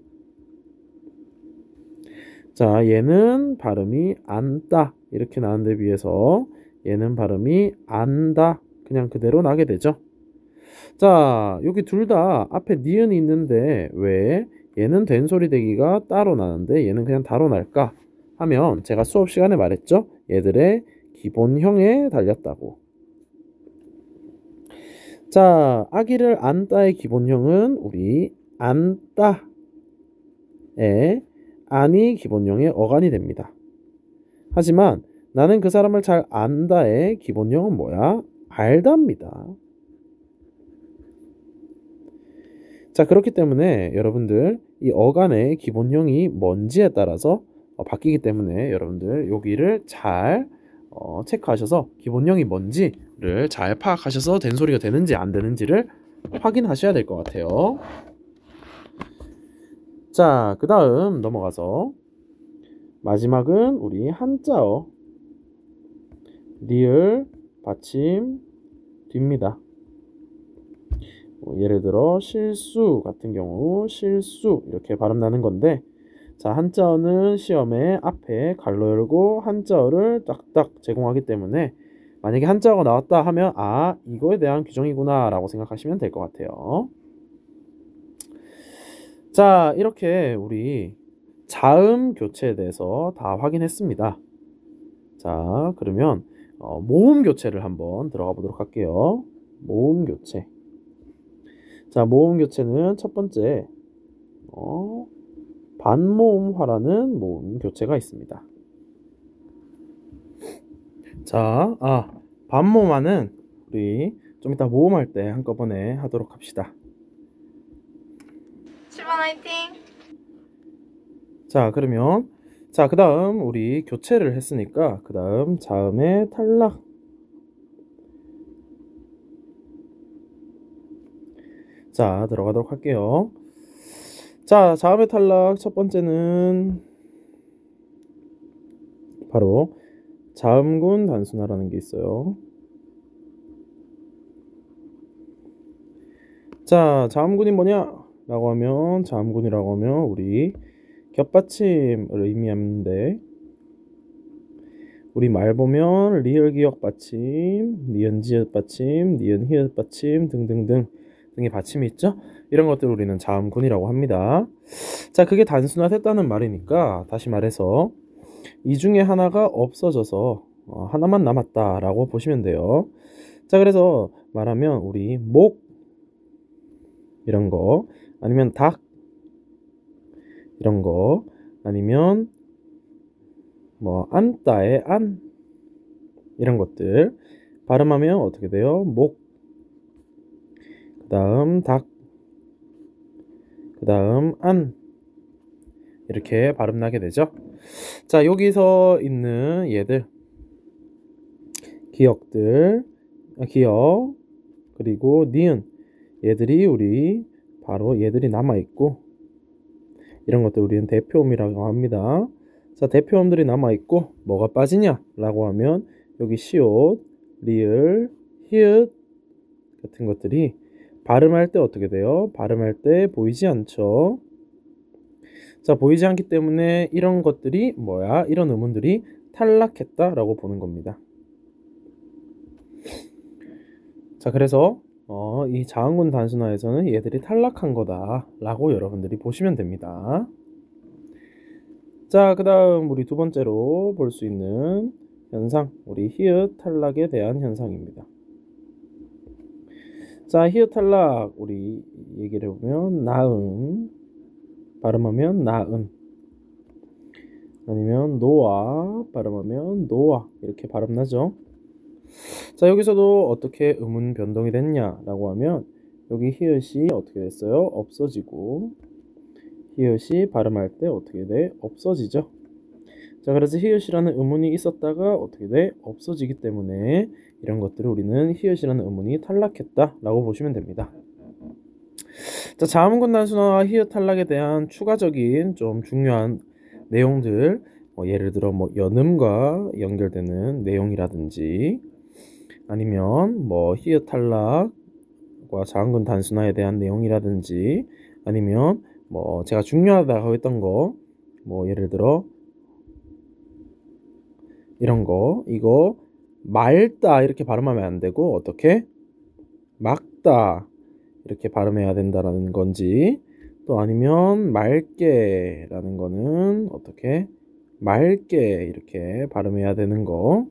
자, 얘는 발음이 안다 이렇게 나는데 비해서 얘는 발음이 안다 그냥 그대로 나게 되죠. 자, 여기 둘 다 앞에 니은이 있는데 왜 얘는 된소리 되기가 따로 나는데 얘는 그냥 따로 날까 하면 제가 수업 시간에 말했죠. 얘들의 기본형에 달렸다고. 자, 아기를 안다의 기본형은 우리 안다의 안이 기본형의 어간이 됩니다. 하지만 나는 그 사람을 잘 안다의 기본형은 뭐야? 알답니다. 자, 그렇기 때문에 여러분들 이 어간의 기본형이 뭔지에 따라서 바뀌기 때문에 여러분들 여기를 잘 체크하셔서 기본형이 뭔지를 잘 파악하셔서 된소리가 되는지 안 되는지를 확인하셔야 될 것 같아요. 자, 그 다음 넘어가서 마지막은 우리 한자어 리을 받침 뒤입니다. 예를 들어 실수 같은 경우 실수 이렇게 발음 나는 건데 자, 한자어는 시험에 앞에 갈로 열고 한자어를 딱딱 제공하기 때문에 만약에 한자어가 나왔다 하면 아, 이거에 대한 규정이구나 라고 생각하시면 될 것 같아요. 자, 이렇게 우리 자음 교체에 대해서 다 확인했습니다. 자, 그러면 모음 교체를 한번 들어가 보도록 할게요. 모음 교체. 자, 모음 교체는 첫 번째 반모음화라는 모음 교체가 있습니다. 자, 반모음화는 우리 좀 이따 모음할 때 한꺼번에 하도록 합시다. 7번 화이팅! 자, 그러면 자, 그 다음 우리 교체를 했으니까 그 다음 자음의 탈락. 자, 들어가도록 할게요. 자, 자음의 탈락 첫 번째는 바로 자음군 단순화라는 게 있어요. 자, 자음군이 뭐냐? 라고 하면, 자음군이라고 하면 우리 겹받침을 의미하는데, 우리 말 보면 리을 기역 받침, 니은 지읒 받침, 니은 히읗 받침 등등등 등의 받침이 있죠? 이런 것들을 우리는 자음군이라고 합니다. 자, 그게 단순화됐다는 말이니까 다시 말해서 이 중에 하나가 없어져서 하나만 남았다라고 보시면 돼요. 자, 그래서 말하면 우리 목 이런 거, 아니면 닭 이런 거, 아니면 뭐 안다의 안 이런 것들 발음하면 어떻게 돼요? 목, 그 다음 닭, 그 다음 안 이렇게 발음 나게 되죠. 자, 여기서 있는 얘들 기역들, 기역 그리고 니은 얘들이 우리 바로 얘들이 남아있고, 이런 것들 우리는 대표음이라고 합니다. 자, 대표음들이 남아있고 뭐가 빠지냐 라고 하면 여기 시옷, 리을, 히읗 같은 것들이 발음할 때 어떻게 돼요? 발음할 때 보이지 않죠. 자, 보이지 않기 때문에 이런 것들이 뭐야? 이런 음운들이 탈락했다 라고 보는 겁니다. 자, 그래서 이 자음군 단순화에서는 얘들이 탈락한 거다 라고 여러분들이 보시면 됩니다. 자, 그 다음 우리 두 번째로 볼 수 있는 현상, 우리 히읗 탈락에 대한 현상입니다. 자, 히읗 탈락 우리 얘기를 해보면 나은 발음하면 나은, 아니면 노아 발음하면 노아 이렇게 발음 나죠. 자, 여기서도 어떻게 음운 변동이 됐냐 라고 하면 여기 히읗이 어떻게 됐어요? 없어지고, 히읗이 발음할 때 어떻게 돼? 없어지죠. 자, 그래서 히읗이라는 음운이 있었다가 어떻게 돼? 없어지기 때문에 이런 것들을 우리는 히읗이라는 음운이 탈락했다 라고 보시면 됩니다. 자, 자음군 단순화와 히읗 탈락에 대한 추가적인 좀 중요한 내용들, 예를 들어 뭐 연음과 연결되는 내용이라든지, 아니면 뭐 히읗 탈락과 자음군 단순화에 대한 내용이라든지, 아니면 뭐 제가 중요하다고 했던 거, 뭐 예를 들어 이런 거, 이거 맑다 이렇게 발음하면 안 되고 어떻게 막다 이렇게 발음해야 된다라는 건지, 또 아니면 맑게 라는 거는 어떻게 맑게 이렇게 발음해야 되는 거.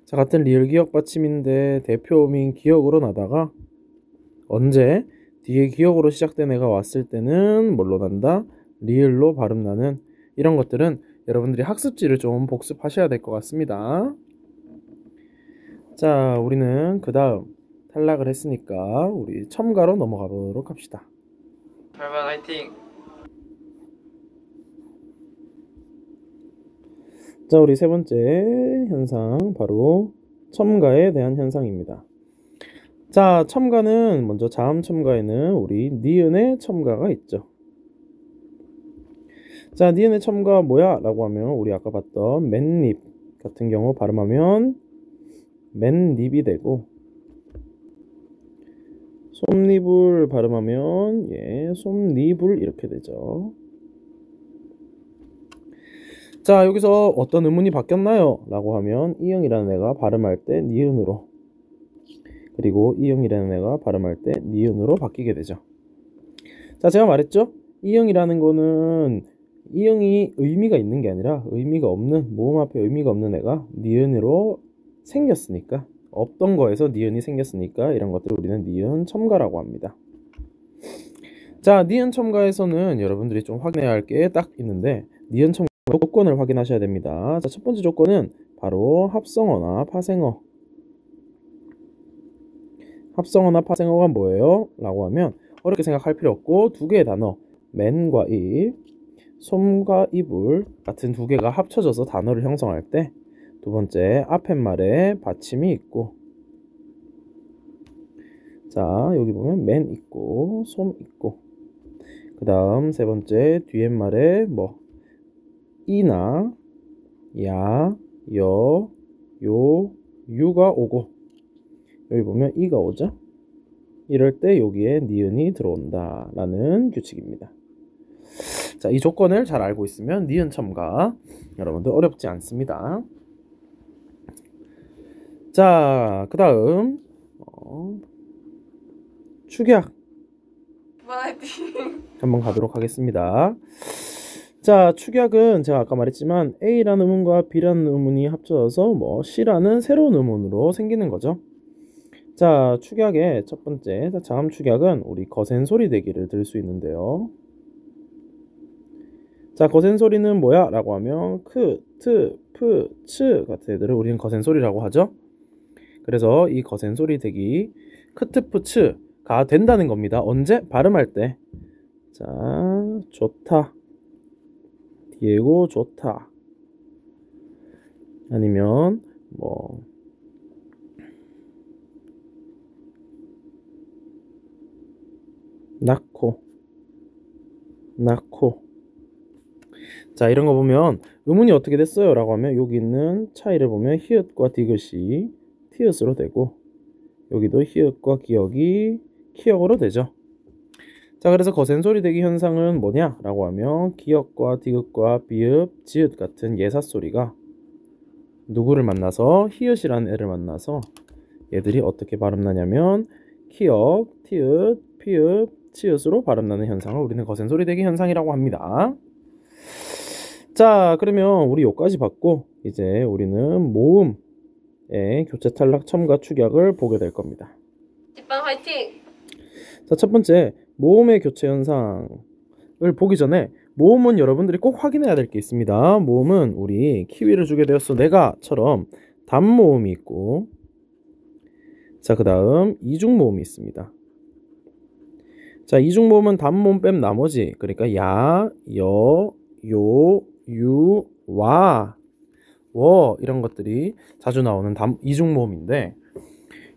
자, 같은 리을 기역 받침인데 대표음인 기역으로 나다가 언제 뒤에 기역으로 시작된 애가 왔을 때는 뭘로 난다? 리을로 발음 나는, 이런 것들은 여러분들이 학습지를 좀 복습하셔야 될 것 같습니다. 자, 우리는 그 다음 탈락을 했으니까 우리 첨가로 넘어가 보도록 합시다. 8번 화이팅! 자, 우리 세 번째 현상 바로 첨가에 대한 현상입니다. 자, 첨가는 먼저 자음 첨가에는 우리 니은의 첨가가 있죠. 자, 니은의 첨가 뭐야? 라고 하면 우리 아까 봤던 맨입 같은 경우 발음하면 맨입이 되고, 솜니불 발음하면 솜니불 이렇게 되죠. 자, 여기서 어떤 음운이 바뀌었나요? 라고 하면 이응이라는 애가 발음할 때 니은으로, 그리고 이응이라는 애가 발음할 때 니은으로 바뀌게 되죠. 자, 제가 말했죠? 이응이라는 거는 이응이 의미가 있는 게 아니라 의미가 없는, 모음 앞에 의미가 없는 애가 니은으로 생겼으니까, 없던 거에서 니은이 생겼으니까 이런 것들을 우리는 니은 첨가라고 합니다. 자, 니은 첨가에서는 여러분들이 좀 확인해야 할 게 딱 있는데, 니은 첨가 조건을 확인하셔야 됩니다. 자, 첫 번째 조건은 바로 합성어나 파생어, 합성어나 파생어가 뭐예요? 라고 하면 어렵게 생각할 필요 없고 두 개의 단어 맨과 입, 솜과 이불 같은 두 개가 합쳐져서 단어를 형성할 때 두 번째 앞팻말에 받침이 있고 자 여기 보면 맨 있고 솜 있고 그 다음 세 번째 뒤팻말에 뭐 이나 야, 여, 요, 유가 오고 여기 보면 이가 오죠? 이럴 때 여기에 니은이 들어온다 라는 규칙입니다. 자, 이 조건을 잘 알고 있으면 니은 첨가 여러분들 어렵지 않습니다. 자, 그 다음 축약 오반 화이팅! 한번 가도록 하겠습니다. 자, 축약은 제가 아까 말했지만 A라는 음운과 B라는 음운이 합쳐져서 뭐 C라는 새로운 음운으로 생기는 거죠. 자, 축약의 첫 번째 자음 축약은 우리 거센 소리 대기를 들 수 있는데요. 자, 거센 소리는 뭐야? 라고 하면 크, 트, 프, 츠 같은 애들을 우리는 거센 소리라고 하죠. 그래서 이 거센 소리 대기 크, 트, 프, 츠가 된다는 겁니다. 언제? 발음할 때. 자, 좋다. 디에고 좋다. 아니면 뭐 낳고 자 이런 거 보면 음운이 어떻게 됐어요? 라고 하면 여기 있는 차이를 보면 히읗과 디귿이 티읕으로 되고 여기도 히읗과 기역이 키역으로 되죠. 자 그래서 거센 소리 대기 현상은 뭐냐? 라고 하면 기역과 디귿과 비읍, 지읒 같은 예사 소리가 누구를 만나서 히읗이라는 애를 만나서 얘들이 어떻게 발음나냐면 키역, 티읕, 피읕, 치읓으로 발음나는 현상을 우리는 거센 소리 대기 현상이라고 합니다. 자 그러면 우리 요까지 봤고 이제 우리는 모음의 교체 탈락 첨가 축약을 보게 될 겁니다. 오반 화이팅! 자 첫 번째 모음의 교체 현상을 보기 전에 모음은 여러분들이 꼭 확인해야 될 게 있습니다. 모음은 우리 키위를 주게 되었어 내가처럼 단모음이 있고 자 그 다음 이중모음이 있습니다. 자 이중모음은 단모음 뺀 나머지 그러니까 야, 여, 요, 유, 와, 워 이런 것들이 자주 나오는 이중모음인데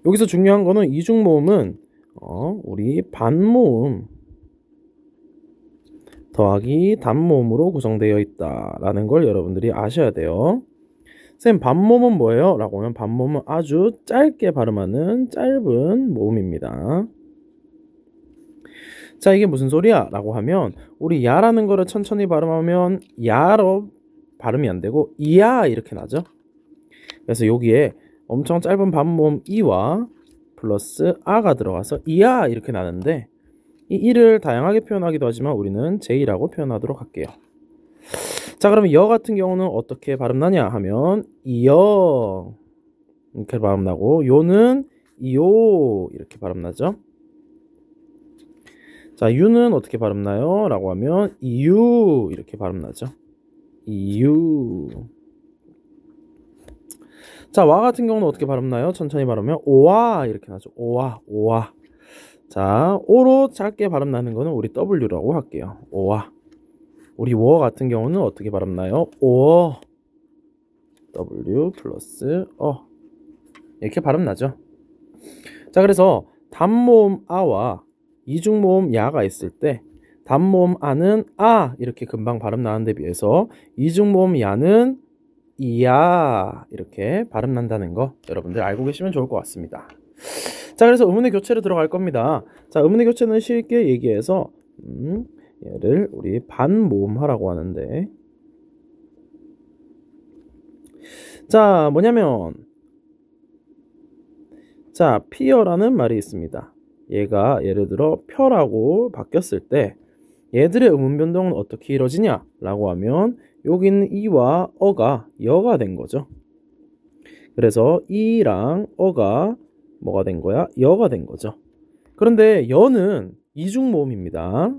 여기서 중요한 거는 이중모음은 우리 반모음 더하기 단모음으로 구성되어 있다라는 걸 여러분들이 아셔야 돼요. 쌤 반모음은 뭐예요? 라고 하면 반모음은 아주 짧게 발음하는 짧은 모음입니다. 자 이게 무슨 소리야? 라고 하면 우리 야라는 거를 천천히 발음하면 야로 발음이 안 되고 이야 이렇게 나죠. 그래서 여기에 엄청 짧은 반모음 이와 플러스 아가 들어가서 이야 이렇게 나는데 이 이를 다양하게 표현하기도 하지만 우리는 제이라고 표현하도록 할게요. 자 그러면 여 같은 경우는 어떻게 발음나냐 하면 이여 이렇게 발음나고 요는 이요 이렇게 발음나죠. 자 유는 어떻게 발음나요? 라고 하면 이유 이렇게 발음나죠. 이유. 자 와 같은 경우는 어떻게 발음나요? 천천히 발음하면 오와 이렇게 나죠. 오와 오와. 자 오로 짧게 발음나는 거는 우리 W라고 할게요. 오와. 우리 워 같은 경우는 어떻게 발음나요? 오 W 플러스 어 이렇게 발음나죠. 자 그래서 단모음 아와 이중모음 야가 있을 때 단모음 아는 아 이렇게 금방 발음 나는데 비해서 이중모음 야는 이야 이렇게 발음 난다는 거 여러분들 알고 계시면 좋을 것 같습니다. 자 그래서 음운의 교체로 들어갈 겁니다. 자 음운의 교체는 쉽게 얘기해서 얘를 우리 반모음하라고 하는데 자 뭐냐면 자 피어라는 말이 있습니다. 얘가 예를 들어 펴라고 바뀌었을 때 얘들의 음운 변동은 어떻게 이루어지냐 라고 하면 여기 있는 이와 어가 여가 된 거죠. 그래서 이랑 어가 뭐가 된 거야? 여가 된 거죠. 그런데 여는 이중모음입니다.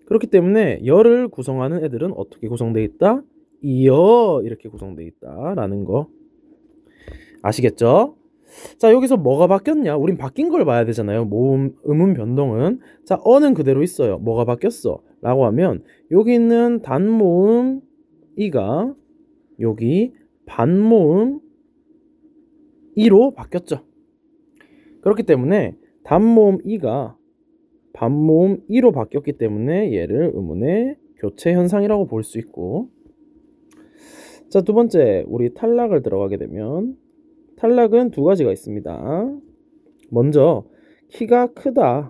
그렇기 때문에 여를 구성하는 애들은 어떻게 구성되어 있다? 이여 이렇게 구성되어 있다 라는 거 아시겠죠? 자, 여기서 뭐가 바뀌었냐? 우린 바뀐 걸 봐야 되잖아요. 모음, 음운 변동은. 자, 어는 그대로 있어요. 뭐가 바뀌었어? 라고 하면 여기 있는 단모음 이가 여기 반모음 이로 바뀌었죠. 그렇기 때문에 단모음 이가 반모음 이로 바뀌었기 때문에 얘를 음운의 교체 현상이라고 볼 수 있고, 자, 두 번째, 우리 탈락을 들어가게 되면 탈락은 두 가지가 있습니다. 먼저 키가 크다의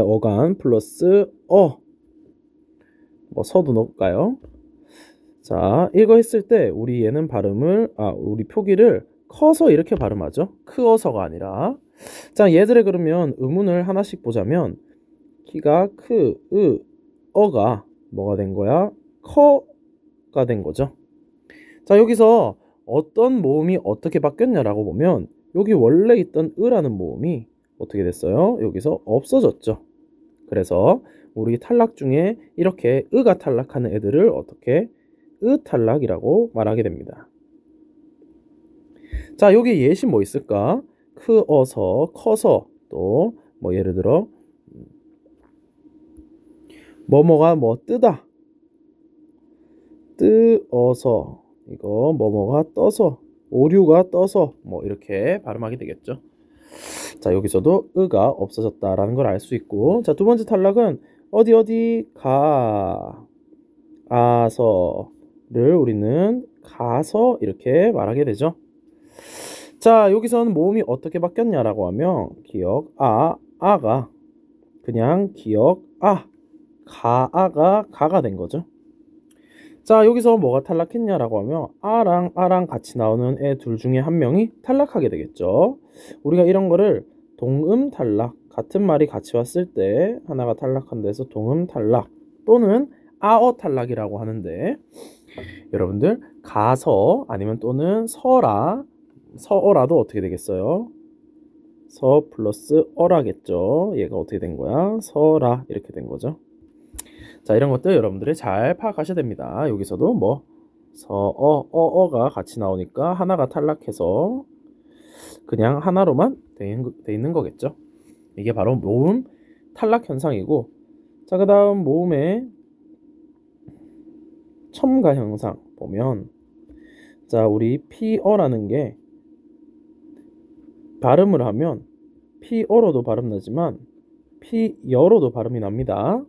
어간 플러스 뭐 서도 넣을까요? 자, 이거 했을 때 우리 얘는 우리 표기를 커서 이렇게 발음하죠. 크어서가 아니라. 자, 얘들의 그러면 음운을 하나씩 보자면 키가 어가 뭐가 된 거야? 커가 된 거죠. 자, 여기서 어떤 모음이 어떻게 바뀌었냐라고 보면 여기 원래 있던 으라는 모음이 어떻게 됐어요? 여기서 없어졌죠. 그래서 우리 탈락 중에 이렇게 으가 탈락하는 애들을 어떻게 탈락이라고 말하게 됩니다. 자, 여기 예시 뭐 있을까? 크어서, 커서, 또 뭐 예를 들어 뭐뭐가 뭐 뜨다, 뜨어서, 이거 뭐뭐가 떠서, 오류가 떠서, 뭐 이렇게 발음하게 되겠죠. 자, 여기서도 으가 없어졌다라는 걸 알 수 있고, 자, 두 번째 탈락은 어디 가서를 우리는 가서 이렇게 말하게 되죠. 자, 여기서는 모음이 어떻게 바뀌었냐라고 하면 기억 아가 그냥 기억 가아가 가가 된 거죠. 자, 여기서 뭐가 탈락했냐라고 하면 아랑 같이 나오는 애 둘 중에 한 명이 탈락하게 되겠죠. 우리가 이런 거를 동음 탈락, 같은 말이 같이 왔을 때 하나가 탈락한 데서 동음 탈락 또는 아어 탈락이라고 하는데, 여러분들 가서 아니면 또는 서어라도 어떻게 되겠어요? 서 플러스 어라겠죠. 얘가 어떻게 된 거야? 서라 이렇게 된 거죠. 자, 이런 것들 여러분들이 잘 파악하셔야 됩니다. 여기서도 뭐 어가 같이 나오니까 하나가 탈락해서 그냥 하나로만 돼 있는 거겠죠. 이게 바로 모음 탈락 현상이고, 자, 그 다음 모음의 첨가 현상 보면, 자, 우리 피어라는 게 발음을 하면 피어로도 발음 나지만 피여로도 발음이 납니다.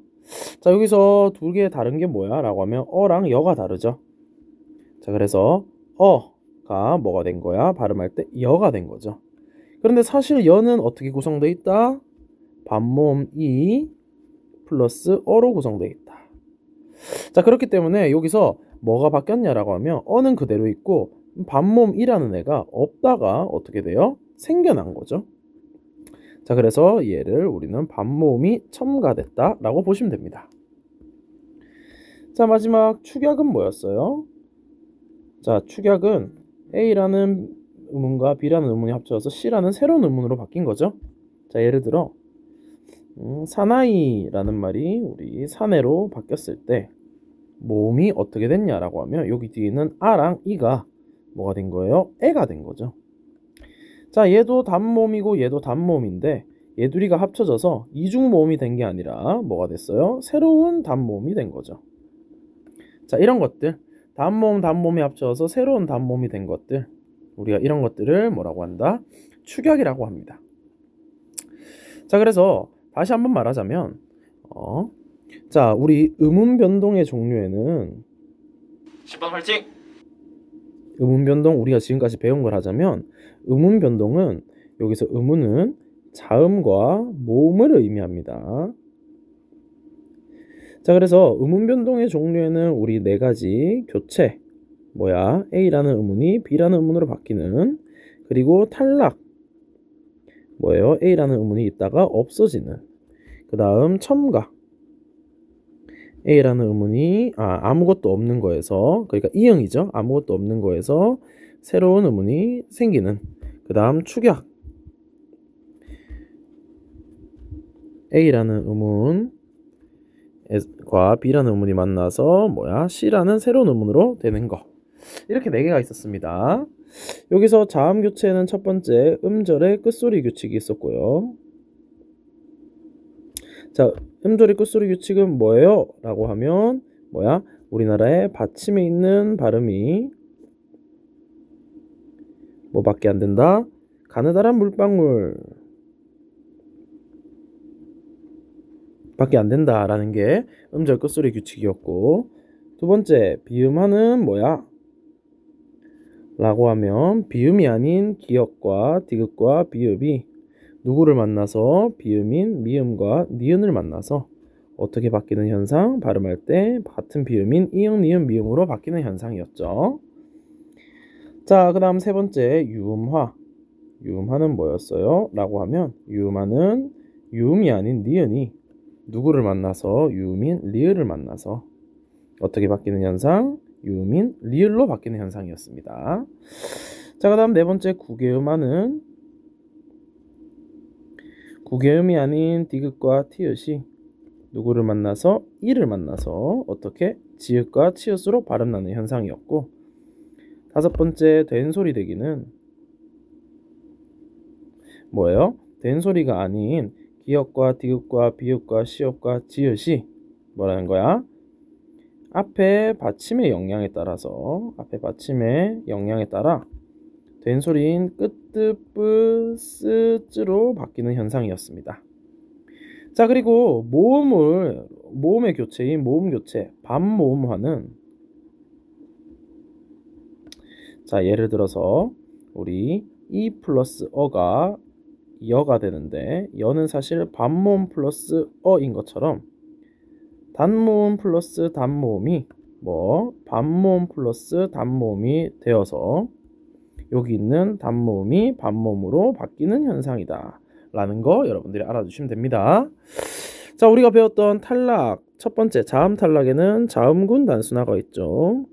자, 여기서 두 개 다른 게 뭐야? 라고 하면 어랑 여가 다르죠. 자, 그래서 어가 뭐가 된 거야? 발음할 때 여가 된 거죠. 그런데 사실 여는 어떻게 구성되어 있다? 반모음 이 플러스 어로 구성되어 있다. 자, 그렇기 때문에 여기서 뭐가 바뀌었냐라고 하면 어는 그대로 있고 반모음 이라는 애가 없다가 어떻게 돼요? 생겨난 거죠. 자, 그래서 얘를 우리는 반모음이 첨가됐다 라고 보시면 됩니다. 자, 마지막 축약은 뭐였어요? 자, 축약은 A라는 음운과 B라는 음운이 합쳐져서 C라는 새로운 음운으로 바뀐 거죠. 자, 예를 들어 사나이라는 말이 우리 사내로 바뀌었을 때 모음이 어떻게 됐냐라고 하면 여기 뒤에 있는 아랑 이가 뭐가 된 거예요? 애가 된 거죠. 자, 얘도 단모음이고 얘도 단모음인데 얘 둘이가 합쳐져서 이중모음이 된 게 아니라 뭐가 됐어요? 새로운 단모음이 된 거죠. 자, 이런 것들 단모음 단모음이 합쳐져서 새로운 단모음이 된 것들, 우리가 이런 것들을 뭐라고 한다? 축약이라고 합니다. 자, 그래서 다시 한번 말하자면 자, 우리 음운 변동의 종류에는 10번 화이팅! 음운 변동, 우리가 지금까지 배운 걸 하자면 음운 변동은 여기서 음운은 자음과 모음을 의미합니다. 자, 그래서 음운 변동의 종류에는 우리 네 가지 교체, 뭐야? A라는 음운이 B라는 음운으로 바뀌는, 그리고 탈락, 뭐예요? A라는 음운이 있다가 없어지는, 그 다음 첨가, A라는 음운이 아무것도 없는 거에서, 그러니까 이응이죠. 아무것도 없는 거에서 새로운 음운이 생기는, 그 다음 축약, A라는 음운과 B라는 음운이 만나서 뭐야? C라는 새로운 음운으로 되는 거. 이렇게 네 개가 있었습니다. 여기서 자음 교체에는 첫 번째 음절의 끝소리 규칙이 있었고요. 자, 음절의 끝소리 규칙은 뭐예요? 라고 하면 뭐야? 우리나라의 받침에 있는 발음이 뭐밖에 안 된다? 가느다란 물방울 밖에 안 된다라는 게 음절 끝소리 규칙이었고, 두 번째 비음하는 뭐야? 라고 하면 비음이 아닌 기역과 디귿과 비읍이 누구를 만나서 비음인 미음과 니은을 만나서 어떻게 바뀌는 현상? 발음할 때 같은 비음인 이응, 니은, 미음으로 바뀌는 현상이었죠. 자, 그 다음 세 번째 유음화. 유음화는 뭐였어요? 라고 하면 유음화는 유음이 아닌 니은이 누구를 만나서 유음인 리을을 만나서 어떻게 바뀌는 현상? 유음인 리을로 바뀌는 현상이었습니다. 자, 그 다음 네 번째 구개음화는 구개음이 아닌 디귿과 티읕이 누구를 만나서 이를 만나서 어떻게 지읒과 치읒으로 발음 나는 현상이었고, 다섯 번째 된소리 대기는 뭐예요? 된소리가 아닌 기역과 디귿과 비읍과 시읍과 지읒이 뭐라는 거야? 앞에 받침의 영향에 따라서 된소리인 끄뜨 쓰쯔로 바뀌는 현상이었습니다. 자, 그리고 모음의 교체인 모음 교체 반모음화는, 자, 예를 들어서 우리 이 플러스 어가 여가 되는데 여는 사실 반모음 플러스 어인 것처럼 단모음 플러스 단모음이 반모음 플러스 단모음이 되어서 여기 있는 단모음이 반모음으로 바뀌는 현상이다 라는 거 여러분들이 알아두시면 됩니다. 자, 우리가 배웠던 탈락, 첫 번째 자음 탈락에는 자음군 단순화가 있죠.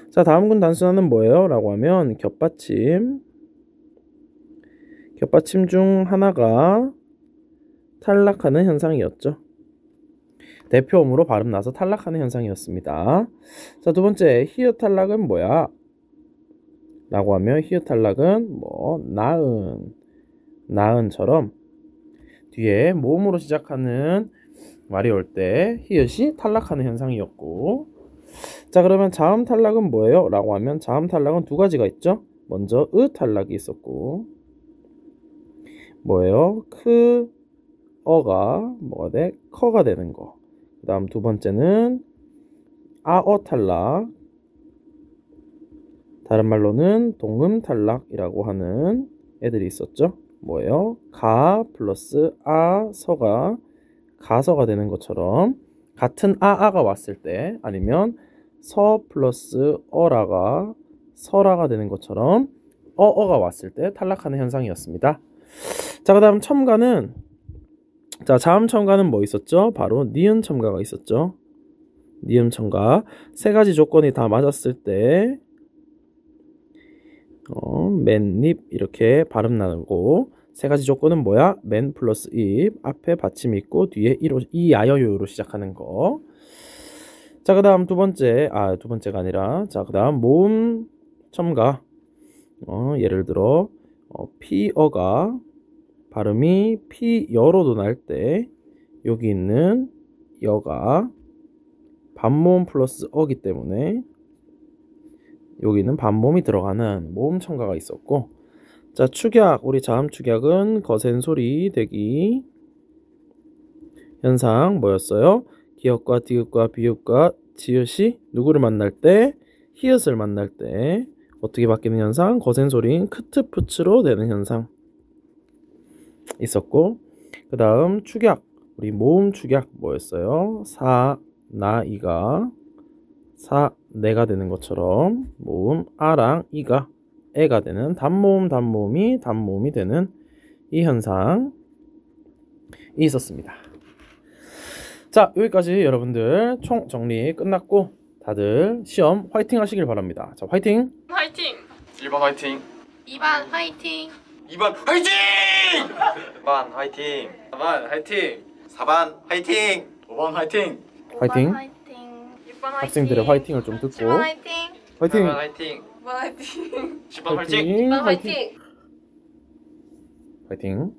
자, 다음군 단순화는 뭐예요? 라고 하면 겹받침 중 하나가 탈락하는 현상이었죠. 대표음으로 발음 나서 탈락하는 현상이었습니다. 자, 두 번째 히읗 탈락은 뭐야? 라고 하면 히읗 탈락은 나은처럼 뒤에 모음으로 시작하는 말이 올 때 히읗이 탈락하는 현상이었고, 자, 그러면 자음 탈락은 뭐예요? 라고 하면 자음 탈락은 두 가지가 있죠. 먼저 으 탈락이 있었고, 뭐예요? 어가 뭐가 돼? 커가 되는 거. 그 다음 두 번째는 아어 탈락, 다른 말로는 동음 탈락이라고 하는 애들이 있었죠. 뭐예요? 가 플러스 아 서가 가서가 되는 것처럼, 같은 아가 왔을 때 아니면 서 플러스 어라가 서라가 되는 것처럼 어가 왔을 때 탈락하는 현상이었습니다. 자, 그 다음 첨가는, 자, 자음 첨가는 뭐 있었죠? 바로 니은 첨가가 있었죠. 니은 첨가 세 가지 조건이 다 맞았을 때 맨입 이렇게 발음 나누고, 세 가지 조건은 뭐야? 맨 플러스 입, 앞에 받침이 있고 뒤에 이 아여요로 시작하는 거. 자, 그 다음 두 번째가 아니라, 자, 그 다음 모음 첨가. 예를 들어 피어가 발음이 피여로도 날 때 여기 있는 여가 반모음 플러스 어기 때문에 여기는 반모음이 들어가는 모음 첨가가 있었고, 자, 축약, 우리 자음 축약은 거센 소리 대기 현상 뭐였어요? 기역과 디귿과 비읍과 지읒이 누구를 만날 때? 히읗을 만날 때 어떻게 바뀌는 현상? 거센 소리인 크트푸츠로 되는 현상 있었고, 그 다음 축약, 우리 모음 축약 뭐였어요? 사, 나, 이가 사, 내가 되는 것처럼 모음 아랑 이가 애가 되는 단모음이 되는 이 현상이 있었습니다. 자, 여기까지 여러분들 총 정리 끝났고 다들 시험 화이팅 하시길 바랍니다. 자, 화이팅! 화이팅! 1번 화이팅! 2번 화이팅! 2번 화이팅! 3번 화이팅! 4번 화이팅! 4번 화이팅! 5번 화이팅! 화이팅! 6번 화이팅! 학생들의 화이팅을 좀 듣고 7번 화이팅! 화이팅! 8번 화이팅. 9번 화이팅. 10번 화이팅. 화이팅. 화이팅!